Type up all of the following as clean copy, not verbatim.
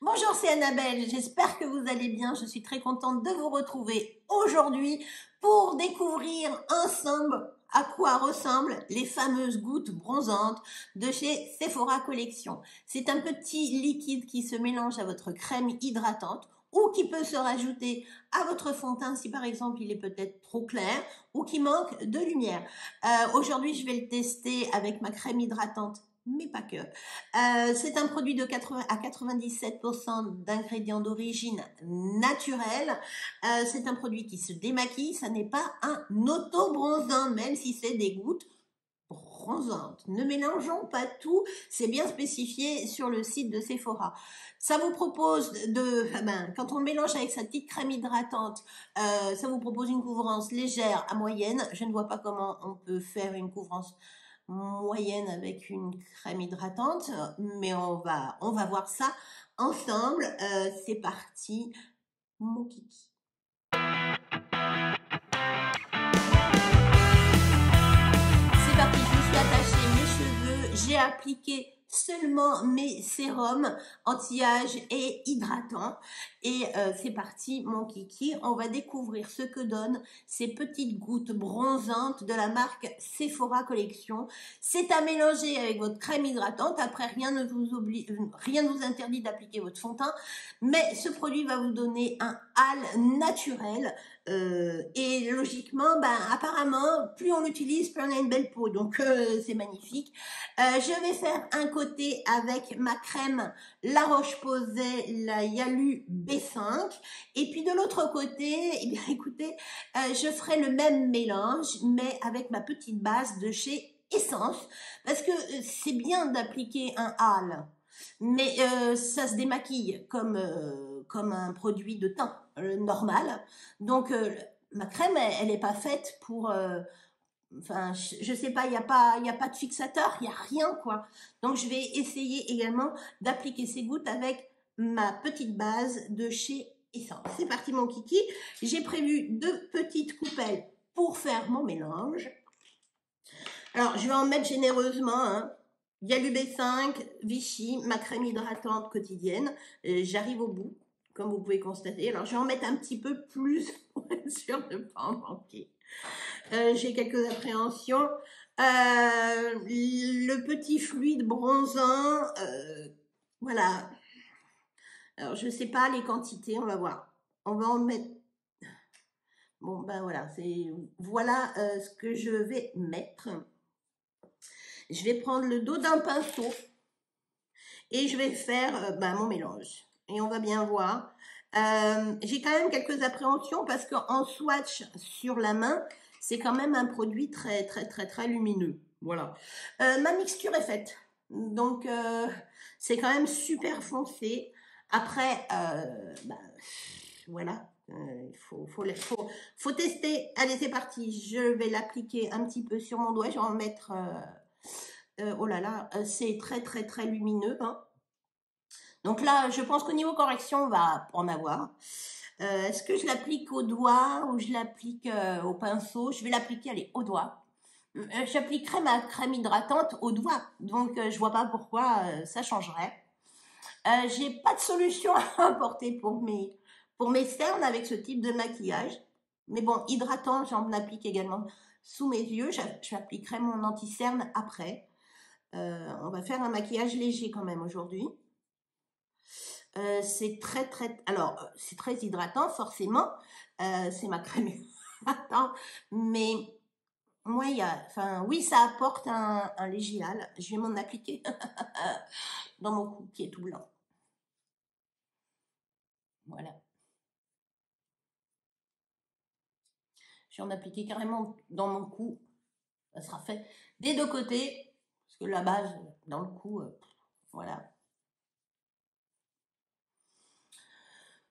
Bonjour, c'est Annabelle, j'espère que vous allez bien, je suis très contente de vous retrouver aujourd'hui pour découvrir ensemble à quoi ressemblent les fameuses gouttes bronzantes de chez Sephora Collection. C'est un petit liquide qui se mélange à votre crème hydratante ou qui peut se rajouter à votre fond de teint si par exemple il est peut-être trop clair ou qui manque de lumière. Aujourd'hui, je vais le tester avec ma crème hydratante, mais pas que. C'est un produit de 80 à 97% d'ingrédients d'origine naturelle. C'est un produit qui se démaquille, ça n'est pas un auto-bronzant, même si c'est des gouttes bronzantes. Ne mélangeons pas tout, c'est bien spécifié sur le site de Sephora. Ça vous propose quand on le mélange avec sa petite crème hydratante, ça vous propose une couvrance légère à moyenne. Je ne vois pas comment on peut faire une couvrance moyenne avec une crème hydratante, mais on va voir ça ensemble. C'est parti, mon kiki. C'est parti, je me suis attachée mes cheveux, j'ai appliqué seulement mes sérums anti-âge et hydratants et c'est parti mon kiki, on va découvrir ce que donnent ces petites gouttes bronzantes de la marque Sephora Collection. C'est à mélanger avec votre crème hydratante. Après, rien ne vous interdit d'appliquer votre fond de teint, mais ce produit va vous donner un hâle naturel. Et logiquement, apparemment, plus on l'utilise, plus on a une belle peau. Donc, c'est magnifique. Je vais faire un côté avec ma crème La Roche-Posay, la Yalu B5. Et puis, de l'autre côté, eh bien, écoutez, je ferai le même mélange, mais avec ma petite base de chez Essence. Parce que c'est bien d'appliquer un hâle, mais ça se démaquille comme un produit de teint normal. Donc ma crème, elle n'est pas faite pour enfin, je sais pas, il y a pas de fixateur, il y a rien quoi. Donc je vais essayer également d'appliquer ces gouttes avec ma petite base de chez Essence. C'est parti mon kiki. J'ai prévu 2 petites coupelles pour faire mon mélange. Alors je vais en mettre généreusement, hein. Yalu B5, Vichy, ma crème hydratante quotidienne. J'arrive au bout, comme vous pouvez constater. Alors, je vais en mettre un petit peu plus pour être sûre de ne pas en manquer. J'ai quelques appréhensions. Le petit fluide bronzant, voilà. Alors, je ne sais pas les quantités, on va voir. On va en mettre... Bon, voilà, voilà ce que je vais mettre. Je vais prendre le dos d'un pinceau et je vais faire mon mélange. Et on va bien voir. J'ai quand même quelques appréhensions parce qu'en swatch sur la main, c'est quand même un produit très, très, très, très lumineux. Voilà. Ma mixture est faite. Donc, c'est quand même super foncé. Après, voilà. Il faut tester. Allez, c'est parti. Je vais l'appliquer un petit peu sur mon doigt. Je vais en mettre... oh là là, c'est très, très, très lumineux. Hein. Donc là, je pense qu'au niveau correction, on va en avoir. Est-ce que je l'applique au doigt ou je l'applique au pinceau? Je vais l'appliquer, allez, au doigt. J'appliquerai ma crème hydratante au doigt. Donc, je vois pas pourquoi ça changerait. J'ai pas de solution à apporter pour mes cernes avec ce type de maquillage. Mais bon, hydratant, j'en applique également sous mes yeux. J'appliquerai mon anti-cerne après. On va faire un maquillage léger quand même aujourd'hui. C'est très, très... Alors, c'est très hydratant, forcément. C'est ma crème hydratante. Mais moi, oui, ça apporte un léger hâle. Je vais m'en appliquer dans mon cou qui est tout blanc. Voilà. Je vais en appliquer carrément dans mon cou. Ça sera fait des 2 côtés. Parce que la base, dans le cou, voilà.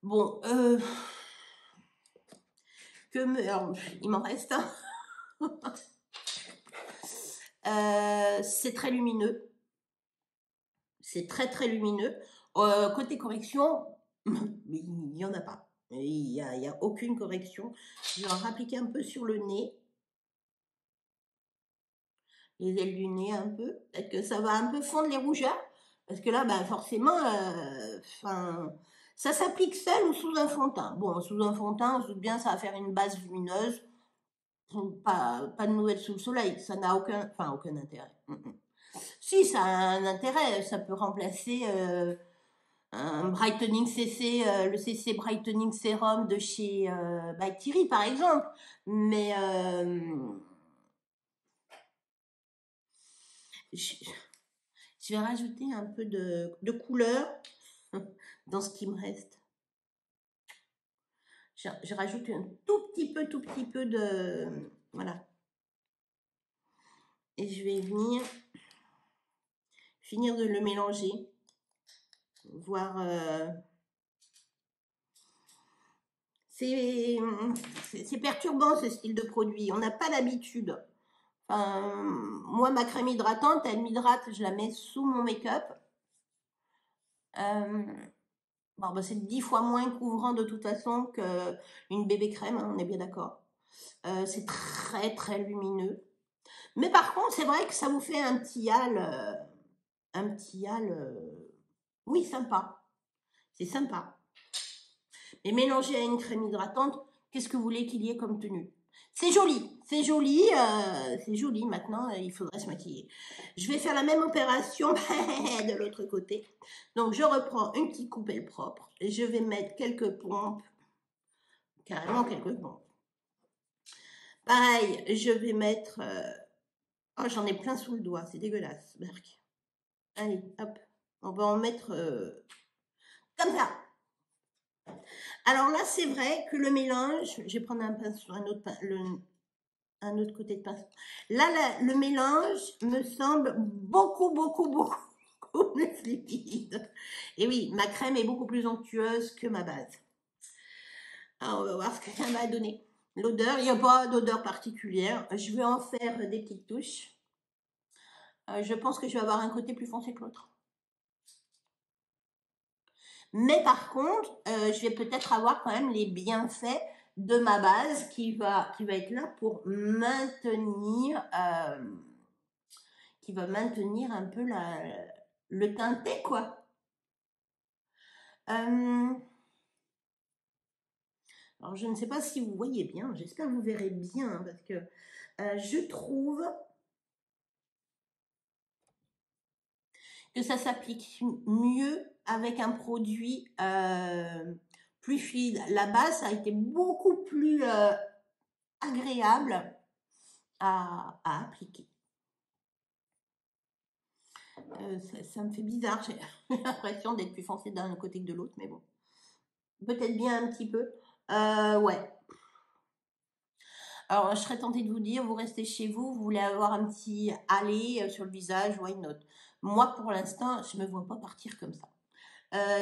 Bon, alors, il m'en reste un. C'est très lumineux. C'est très, très lumineux. Côté correction, il n'y en a pas. Il n'y a aucune correction. Je vais en appliquer un peu sur le nez. Les ailes du nez un peu. Peut-être que ça va un peu fondre les rougeurs. Parce que là, bah, forcément, ça s'applique seul ou sous un fond de teint. Bon, sous un fond de teint, on se doute bien, ça va faire une base lumineuse. Pas de nouvelles sous le soleil. Ça n'a aucun intérêt. Si, ça a un intérêt. Ça peut remplacer un brightening CC, le CC Brightening Serum de chez by Thierry, par exemple. Mais je vais rajouter un peu de couleur dans ce qui me reste. Je rajoute un tout petit peu de... Voilà. Et je vais finir de le mélanger. Voir... c'est perturbant ce style de produit. On n'a pas l'habitude. Moi, ma crème hydratante, elle m'hydrate, je la mets sous mon make-up. Bon, bah, c'est 10 fois moins couvrant de toute façon qu'une bébé crème, hein, on est bien d'accord. C'est très très lumineux. Mais par contre, c'est vrai que ça vous fait un petit halo, oui, sympa. C'est sympa. Mais mélangé à une crème hydratante, qu'est-ce que vous voulez qu'il y ait comme tenue? C'est joli, c'est joli, maintenant il faudrait se maquiller. Je vais faire la même opération de l'autre côté. Donc je reprends une petite coupelle propre et je vais mettre quelques pompes, carrément quelques pompes. Pareil, je vais mettre... oh, j'en ai plein sous le doigt, c'est dégueulasse, Berk. Allez, hop, on va en mettre comme ça. Alors là, c'est vrai que le mélange, je vais prendre un pinceau, un autre côté de pinceau. Là, le mélange me semble beaucoup plus liquide. Et oui, ma crème est beaucoup plus onctueuse que ma base. Alors, on va voir ce que ça va donner. L'odeur, il n'y a pas d'odeur particulière. Je vais en faire des petites touches. Je pense que je vais avoir un côté plus foncé que l'autre. Mais par contre, je vais peut-être avoir quand même les bienfaits de ma base qui va être là pour maintenir, qui va maintenir un peu le teinté, quoi. Alors, je ne sais pas si vous voyez bien, j'espère que vous verrez bien, hein, parce que je trouve que ça s'applique mieux avec un produit plus fluide. La base, ça a été beaucoup plus agréable à appliquer. Ça me fait bizarre, j'ai l'impression d'être plus foncée d'un côté que de l'autre, mais bon. Peut-être bien un petit peu. Ouais. Alors, je serais tentée de vous dire, vous restez chez vous, vous voulez avoir un petit aller sur le visage, why not? Moi, pour l'instant, je ne me vois pas partir comme ça.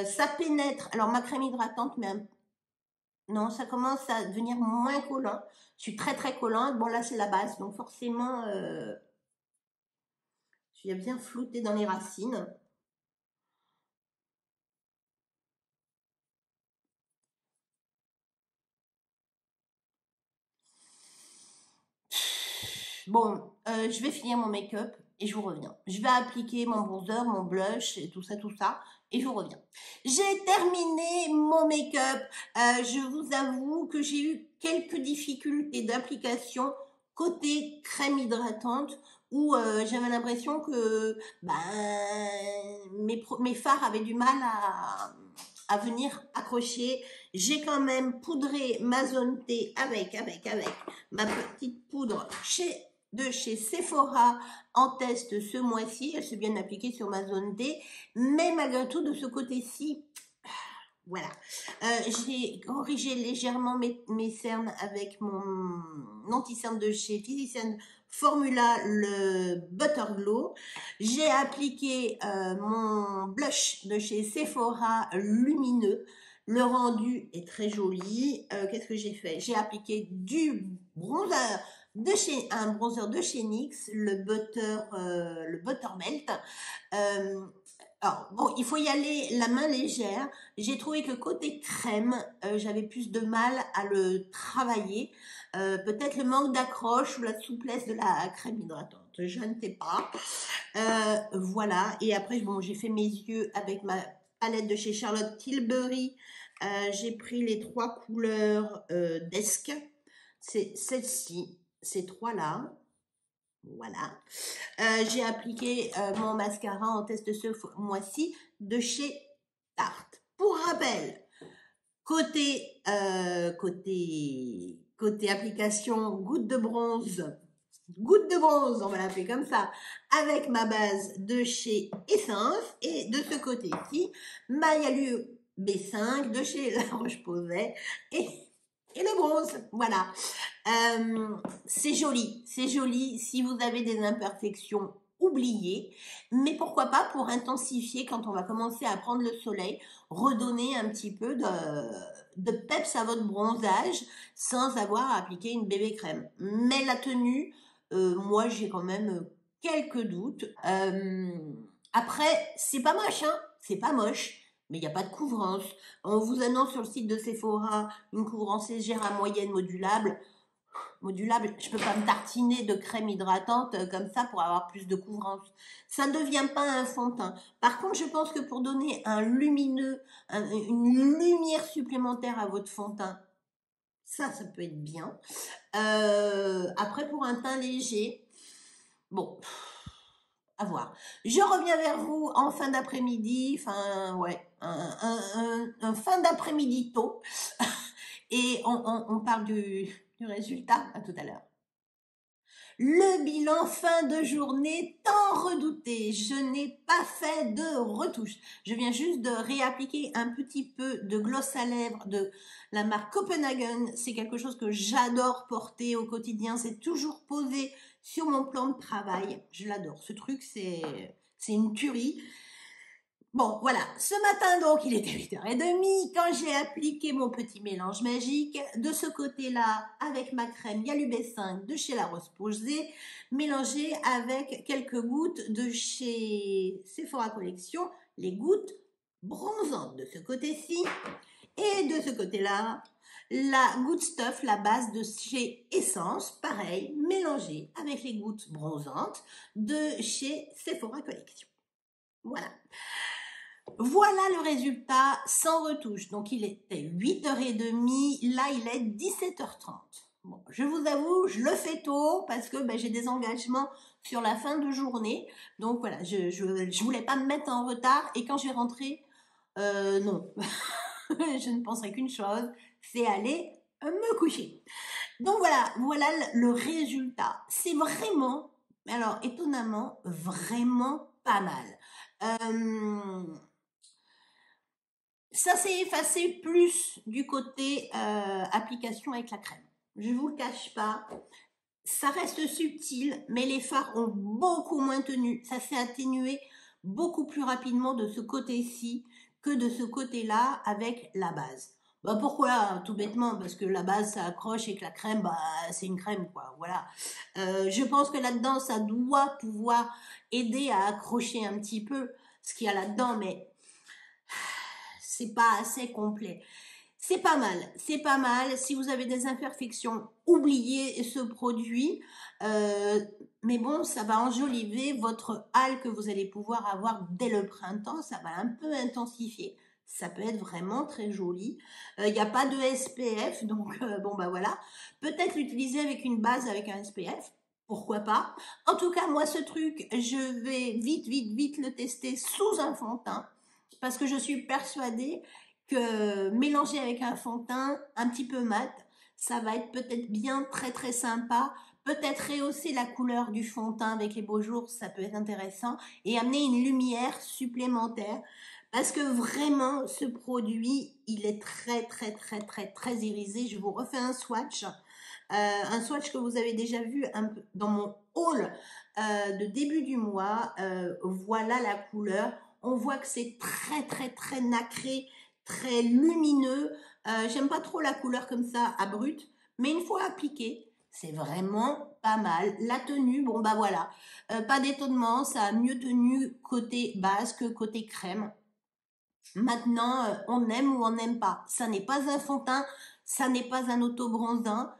Ça pénètre. Alors, ma crème hydratante, mais non, ça commence à devenir moins collant. Je suis très très collante. Bon, là, c'est la base, donc forcément, je viens bien flouter dans les racines. Bon, je vais finir mon make-up et je vous reviens. Je vais appliquer mon bronzer, mon blush et tout ça, et je vous reviens. J'ai terminé mon make-up. Je vous avoue que j'ai eu quelques difficultés d'application côté crème hydratante où j'avais l'impression que mes fards avaient du mal à venir accrocher. J'ai quand même poudré ma zone T avec ma petite poudre de chez Sephora en test ce mois-ci. Elle s'est bien appliquée sur ma zone T, mais malgré tout, de ce côté-ci, voilà. J'ai corrigé légèrement mes cernes avec mon anti-cerne de chez Physician Formula, le Butter Glow. J'ai appliqué mon blush de chez Sephora lumineux. Le rendu est très joli. Qu'est-ce que j'ai fait? J'ai appliqué du bronzer un bronzer de chez NYX, le Butter Melt. Alors, bon, il faut y aller la main légère. J'ai trouvé que côté crème, j'avais plus de mal à le travailler. Peut-être le manque d'accroche ou la souplesse de la crème hydratante. je ne sais pas. Voilà, et après, bon, j'ai fait mes yeux avec ma palette de chez Charlotte Tilbury. J'ai pris les 3 couleurs d'Esque. C'est celle-ci, ces 3-là. Voilà. J'ai appliqué mon mascara en test ce mois-ci de chez Tarte. Pour rappel, côté application goutte de bronze, on va l'appeler comme ça, avec ma base de chez Essence, et de ce côté-ci, ma Yalu B5 de chez La Roche-Posay, et le bronze, voilà. C'est joli, si vous avez des imperfections, oubliez, mais pourquoi pas pour intensifier quand on va commencer à prendre le soleil, redonner un petit peu de peps à votre bronzage sans avoir à appliquer une bébé crème. Mais la tenue, moi j'ai quand même quelques doutes. Après, c'est pas moche, hein, c'est pas moche. Mais il n'y a pas de couvrance. On vous annonce sur le site de Sephora une couvrance légère à moyenne modulable. Je peux pas me tartiner de crème hydratante comme ça pour avoir plus de couvrance. Ça ne devient pas un fond de teint. Par contre, je pense que pour donner un lumineux, une lumière supplémentaire à votre fond de teint, ça peut être bien. Après, pour un teint léger, bon, à voir. Je reviens vers vous en fin d'après-midi, un fin d'après-midi tôt, et on parle du résultat. À tout à l'heure. Le bilan fin de journée tant redouté. Je n'ai pas fait de retouche. Je viens juste de réappliquer un petit peu de gloss à lèvres de la marque Copenhagen. C'est quelque chose que j'adore porter au quotidien. C'est toujours posé sur mon plan de travail. Je l'adore. Ce truc, c'est une tuerie. Bon, voilà, ce matin, donc, il était 8h30, quand j'ai appliqué mon petit mélange magique, de ce côté-là, avec ma crème Yalu B5 de chez La Roche-Posay, mélangée avec quelques gouttes de chez Sephora Collection, les gouttes bronzantes de ce côté-ci, et de ce côté-là, la Good Stuff, la base de chez Essence, pareil, mélangée avec les gouttes bronzantes de chez Sephora Collection. Voilà. Voilà le résultat sans retouche. Donc, il était 8h30. Là, il est 17h30. Bon, je vous avoue, je le fais tôt parce que j'ai des engagements sur la fin de journée. Donc, voilà, je voulais pas me mettre en retard. Et quand je vais rentrer, non. Je ne penserai qu'une chose, c'est aller me coucher. Donc, voilà le résultat. C'est vraiment, alors, étonnamment, vraiment pas mal. Ça s'est effacé plus du côté application avec la crème. Je vous le cache pas. Ça reste subtil, mais les fards ont beaucoup moins tenu. Ça s'est atténué beaucoup plus rapidement de ce côté-ci que de ce côté-là avec la base. Bah pourquoi? Tout bêtement, parce que la base ça accroche et que la crème, c'est une crème quoi. Voilà. Je pense que là-dedans, ça doit pouvoir aider à accrocher un petit peu ce qu'il y a là-dedans, mais c'est pas assez complet. C'est pas mal, c'est pas mal. Si vous avez des imperfections, oubliez ce produit. Mais bon, ça va enjoliver votre hâle que vous allez pouvoir avoir dès le printemps. Ça va un peu intensifier. Ça peut être vraiment très joli. Il n'y a pas de SPF, donc bon bah voilà. Peut-être l'utiliser avec une base avec un SPF. Pourquoi pas? En tout cas, moi, ce truc, je vais vite le tester sous un fond de teint. Parce que je suis persuadée que mélanger avec un fond de teint un petit peu mat, ça va être peut-être bien très sympa. Peut-être rehausser la couleur du fond de teint avec les beaux jours, ça peut être intéressant. Et amener une lumière supplémentaire. Parce que vraiment, ce produit, il est très irisé. Je vous refais un swatch. Un swatch que vous avez déjà vu un peu dans mon haul de début du mois. Voilà la couleur. On voit que c'est très nacré, très lumineux. J'aime pas trop la couleur comme ça, à brut. Mais une fois appliqué, c'est vraiment pas mal. La tenue, bon bah voilà. Pas d'étonnement, ça a mieux tenu côté base que côté crème. Maintenant, on aime ou on n'aime pas. Ça n'est pas un fond de teint, ça n'est pas un auto-bronzant.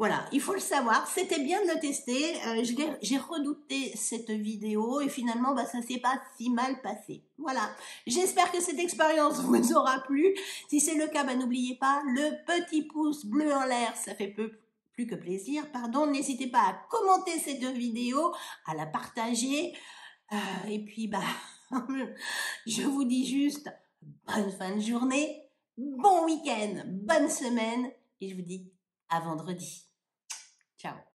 Voilà, il faut le savoir, c'était bien de le tester, j'ai redouté cette vidéo et finalement bah, ça s'est pas si mal passé. Voilà, j'espère que cette expérience vous aura plu. Si c'est le cas, bah, n'oubliez pas le petit pouce bleu en l'air, ça fait plus que plaisir, pardon. N'hésitez pas à commenter cette vidéo, à la partager et puis bah, je vous dis juste bonne fin de journée, bon week-end, bonne semaine et je vous dis à vendredi. Ciao.